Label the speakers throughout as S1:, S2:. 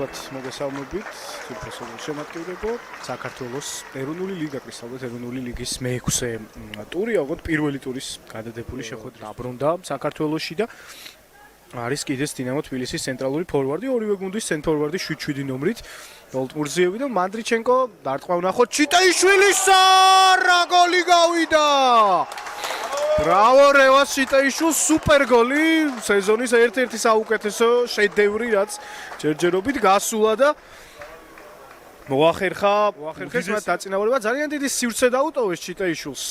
S1: მოგესალმებით, თვითონ შემატკივრებო, საქართველოს ეროვნული ლიგა კრისტალბეთ ეროვნული ლიგის მე-6 ტური, ოღონდ პირველი ტურის გადადებული შეხვედრა დაბრუნდა საქართველოში და არის კიდეც დინამო თბილისის ცენტრალური ფორვარდი, ორივე გუნდის ცენტრფორვარდი 7-7 ნომრით, დოლტმურზიევი და მანდრიჩენკო დარტყმა ვნახოთ ჩიტაიშვილისა, რა გოლი გავიდა! Bravo, Revas Chitaishvili, super goli, sezonis ერთ-ერთი საუკეთესო შედევრი, რაც ჯერჯერობით გასულა და მოახერხა მათ დაწინაურება, ძალიან დიდი სივრცე დაუტოვეს Chitaishvilis.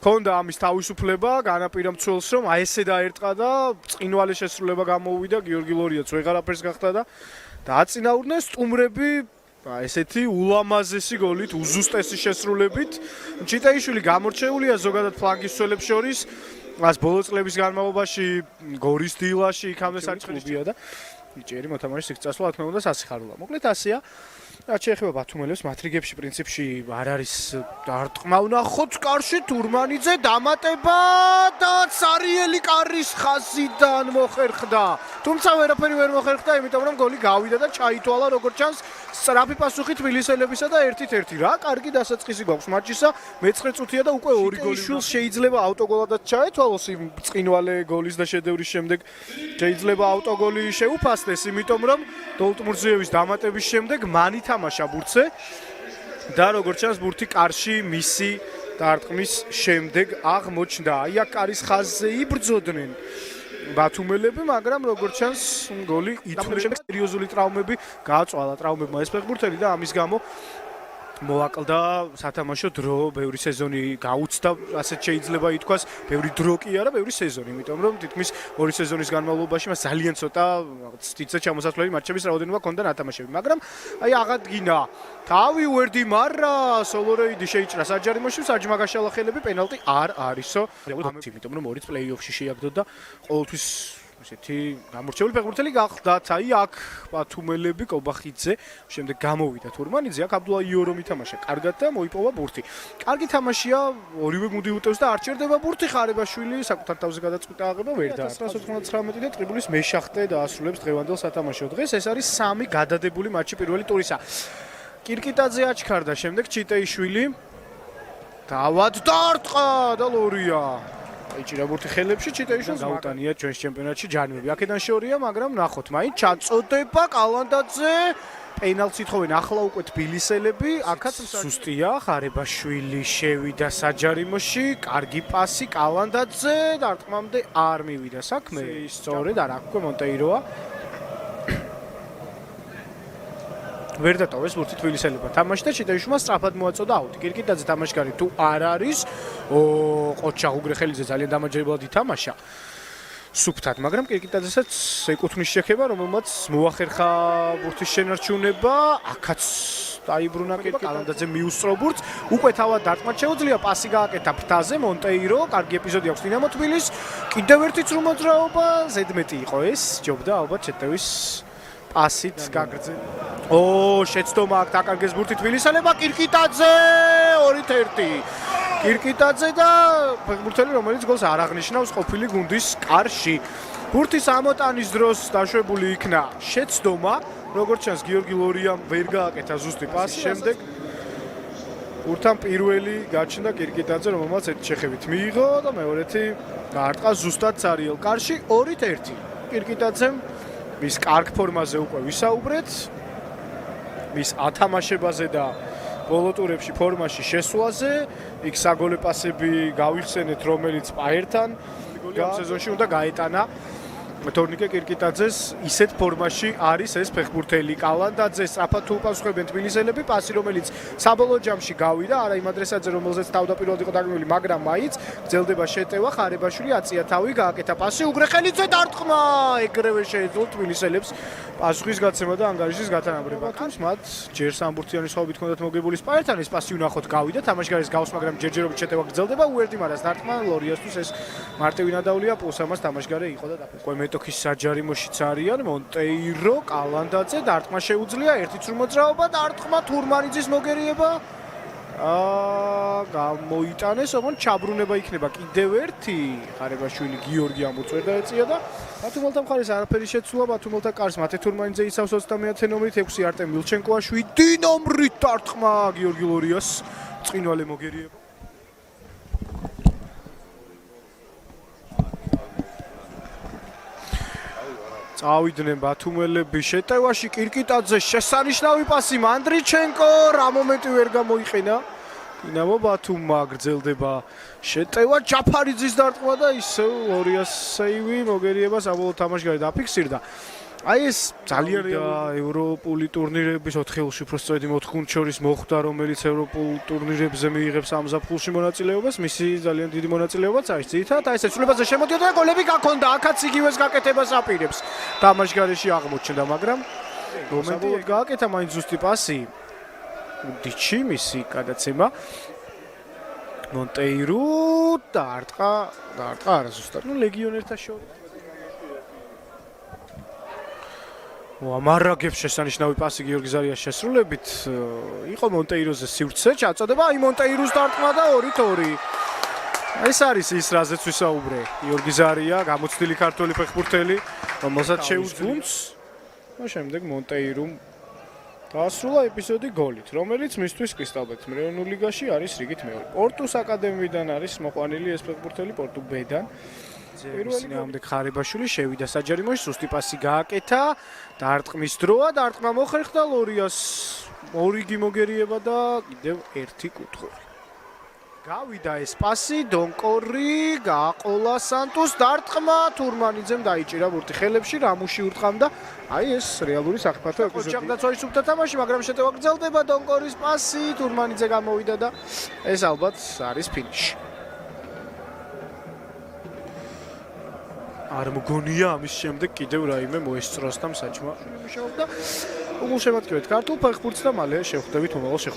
S1: ქონდა ამის თავისუფლება, განაპირა მცველს, რომ აი ესე დაერტყა და წინვალე შესრულება გამოუვიდა, გიორგი ლორიაც ვეღარაფერს გახდა და დააწინაურდნენ სტუმრები ესეთი ულამაზესი გოლით, უზუსტესი შესრულებით. ჩიტაიშვილი გამორჩეულია ზოგადად ფლანგის მცველებს შორის. მას ბოლო წლების განმავლობაში გორის დილაში იქამდე საჭიროებია და იჭერი მოთამაშის იქ წასვლა, თქმა უნდა, სასიხარულო. მოკლედ ასეა. რაც შეეხება ბათუმელებს, მათ რიგებში პრინციპში არ არის დარტყმა ვნახოთ კარში თურმანიძე დამატება და სარიელი კარის ხაზიდან მოხერხდა. თუმცა ვერაფერი ვერ მოხერხდა, იმიტომ რომ გოლი გავიდა და ჩაითვალა როგორც ჩანს სწრაფი პასუხი თბილისელებისა და 1-1. რა კარგი დასაწყისი გვაქვს მატჩისა, მე-9 წუთია და უკვე 2 გოლი შულს შეიძლება ავტოგოლადაც ჩაეთვალოს იმ წინვალე გოლის და შედევრის შემდეგ. შეიძლება ავტოგოლი შეუფასდეს, იმიტომ რომ დოლტმურზიევის დამატების შემდეგ მან ითამაშა ბურთზე და როგორც ჩანს ბურთი კარში მისი დარტყმის შემდეგ აღმოჩნდა. აი აქ კარის ხაზზე იბრძოდნენ ბათუმელები, მაგრამ როგორც ჩანს გოლი ითვლება. სერიოზული ტრავმები გააწვალა ტრავმებმა ეს ფეხბურთელი და ამის გამო მოაკლდა სათამაშო დრო, ბევრი სეზონი გაუცდა, ასეთ შეიძლება ითქვას, ბევრი დრო კი არა, ბევრი სეზონი, იმიტომ რომ თითქმის 2 სეზონის განმავლობაში მას ძალიან ცოტა ციტზე ჩამოსასვლელი მატჩების რაოდენობა ჰქონდა ნათამაშები, მაგრამ აი აღადგინა თავი უერდი მარა სოლორეიდი შეიჭრა საჯარიმოში, საჯმა გაშალახელები პენალტი არ არისო, იმიტომ რომ 2 პლეი-ოფში შეაგდო და ყოველთვის ესეთი გამორჩეული ფეხბურთელი გახდათ. აი აქ ბათუმელები კობახიძე, შემდეგ გამოვიდა თურმანიძე, აქ აბდულა იორომი თამაშა კარგად და მოიპოვა ბურთი. კარგი თამაშია, ორივე გუნდი უტევს და არ ჩერდება ბურთი. ხარებაშვილი საკუთარ თავზე გადაწყვიტა აღება ვერ და 1999 და ტრიბულის მე-7 დაასრულებს დღევანდელ სათამაშო დღეს. ეს არის 3 გადადებული მატჩი პირველი ტურისა. კირკიტაძე აჩქარდა, შემდეგ ჩიტაიშვილი დავად დარტყა და ლორია. იჭირა ბურთი ხელებში, ჩიტაიშვილს გაუტანია ჩვენს ჩემპიონატში ჯარიმები. აქედან შეორია, მაგრამ ნახოთ, მაინც ჩაწოდება კალანდაძე. პენალტს ითხოვენ ახლა უკვე თბილისელები. აქაც სუსტია, ხარებაშვილი შევიდა საჯარიმოში, კარგი პასი კალანდაძე, დარტყმამდე არ მივიდა საქმე. სწორედ არ აქვს მონტეიროა. ვერ დატოვეს ბურთი თბილისელებმა. თამაშდა ჩიტაიშვილმა სწრაფად მოაწოდა აუტი. კირკიტაძე თამაშგარი თუ არ არის, ყოჩა უგრეხელიძე ძალიან დამაჯერებლად ითამაშა. სუფთად, მაგრამ კირკიტაძესაც ეკუთვნის შექება, რომელმაც მოახერხა ბურთის შენარჩუნება. აქაც დაიბრუნა კალანდაძე მიუსწრო ბურთს. უკვე თავად დარტყმა შეუძლია, პასი გააკეთა ფრთაზე მონტეირო. კარგი ეპიზოდი აქვს დინამო თბილის. კიდევ ერთი წრუ მოძრაობა, ზედმეტი იყო ეს. ჯობდა ალბათ შეტევის პასით გაგრძე. შეცდომა აქ დაკარგეს ბურთი თბილისელებმა, კირკიტაძე 2-1. კირკიტაძე და ფეხბურთელი, რომელიც გოლს არ აღნიშნავს ყოფილი გუნდის კარში. ბურთის ამოტანის დროს დაშვებული იქნა შეცდომა, როგორც ჩანს გიორგი ლორიამ ვერ გააკეთა ზუსტი პასი, შემდეგ ბურთთან პირველი გაჩნდა კირკიტაძე, რომელმაც ერთი შეხებით მიიღო და მეორეთი გაარტყა ზუსტად სარიელ კარში 2-1. კირკიტაძემ მის კარგ ფორმაზე უკვე ვისაუბრეთ. მის ათამაშებაზე და ბოლო ტურებში ფორმაში შესვლაზე, იქ საგოლე პასები გავიხსენეთ, რომელიც პაერთან ამ სეზონში უნდა გაეტანა. თორნიკე კირკიტაძეს ისეთ ფორმაში არის ეს ფეხბურთელი. კალანდაძე სწრაფად უპასუხებენ თბილისელები, პასი რომელიც საბოლოო ჯამში გავიდა, არა იმ ადრესატზე, რომელზეც თავდაპირველად იყო დაგმული, მაგრამ მაინც გრძელდება შეტევა. ხარებაშვილი აწია თავი, გააკეთა პასი, უგრეხელიძე დარტყმა. ეგრევე შეეძლო თბილისელებს პასუხის გაცემა და ანგარიშის გათანაბრება. თუმცა მათ ჯერ სამბურთიანი სხვაობით ჰქონდათ მოგებული სპაერთან, ეს პასი ვნახოთ გავიდა, თამაშგარის გავს, მაგრამ ჯერჯერობით შეტევა გრძელდება. უერდი მარას დარტყმა ლორიასთვის ეს მარტივი ნადავლია, პლუს ამას თამაშგარე იყო და უკვე მეტოქის საჯარიმოშიც არიან მონტეირო, კალანდაძე, დარტყმა შეუძლია, ერთი წრუ მოძრაობა, დარტყმა თურმანიძის მოგერიება. გამოიტანეს, ოღონდ ჩაბრუნება იქნება კიდევ ერთი. ხარებაშვილი გიორგი ამოწვერდა ეწია და ბათუმელთა მხარეს არაფერი შეცვლა, ბათუმელთა კარს მათე თურმანიძე იცავს 30-ე ნომრით, 6 არტემ ვილჩენკოა, 7 ნომრით დარტყმა გიორგი ლორიას. წინვალე მოგერიება. წავიდნენ ბათუმელები შეტევაში, კირკიტაძე შესანიშნავი პასი მანდრიჩენკო, რა მომენტი ვერ გამოიყენა. დინამო ბათუმმა გრძელდება შეტევა, ჯაფარიძის დარტყმა და ისევ ლორიას სეივი მოგერიება საბოლოო თამაშგარი დაფიქსირდა. აი ეს ძალიან ევროპული ტურნირების 4-ში უბრალოდ მოთხუნ შორის მოხვდა, რომელიც ევროპულ ტურნირებზე მიიღებს ამ ზაფხულში მონაწილეობას, მისი ძალიან დიდი მონაწილეობაც არის. ძირითადად აი ეს ცვლილებაზე შემოდიოდა და გოლები გაქონდა, აქაც იგივეს გაკეთებას აპირებს. თამაშგარეში აღმოჩნდა, მაგრამ მომენტი გააკეთა მაინც ზუსტი პასი. უდიჩი მისი გადაცემა. მონტეირო დაარტყა არასუსტად. ლეგიონერთა შორის ამარაგებს შესანიშნავი პასი გიორგი ზარიას შესრულებით. იყო მონტეიროზე სივრცე, ჩაწოდება, აი მონტეიროს დარტყმა და 2-2. ეს არის ის, რაზეც ვისაუბრე. გიორგი ზარია, გამოცდილი ქართველი ფეხბურთელი, რომელსაც შეუძლუნს. შემდეგ მონტეირომ დაასრულა ეპიზოდი გოლით, რომელიც მისთვის კრისტალბეტის მერევნულ ლიგაში არის რიგით მეორე. პორტუს აკადემიიდან არის მოყვანილი ეს ფეხბურთელი, პორტუ B-დან. პირველი ამდე ხარებაშვილი შევიდა საჯარიმოში, სუსტი პასი გააკეთა, დარტყმის დროა, დარტყმა მოხერხდა ლორიას. ორიგი მოგერიება და კიდევ ერთი კუთხური. გავიდა ეს პასი, დონკორი, გააყოლა სანტუს, დარტყმა თურმანიძემ დაიჭირა ბურთი ხელებში, რამუში ურტყამდა. აი ეს რეალური საფრთხე ეპიზოდი. ოჯახდა ცოისუფთა თამაში, მაგრამ შეტევა გრძელდება, დონკორის პასი, თურმანიძე გამოვიდა და ეს ალბათ არის ფინიში. არ მგონია ამის შემდეგ კიდევ რაიმე მოესწროს და მსაჯმა მუშაობდა. უგულ შემატკივეთ ქართულ ფეხბურთს და მალე შევხვდებით მომავალ შეხვედრაში.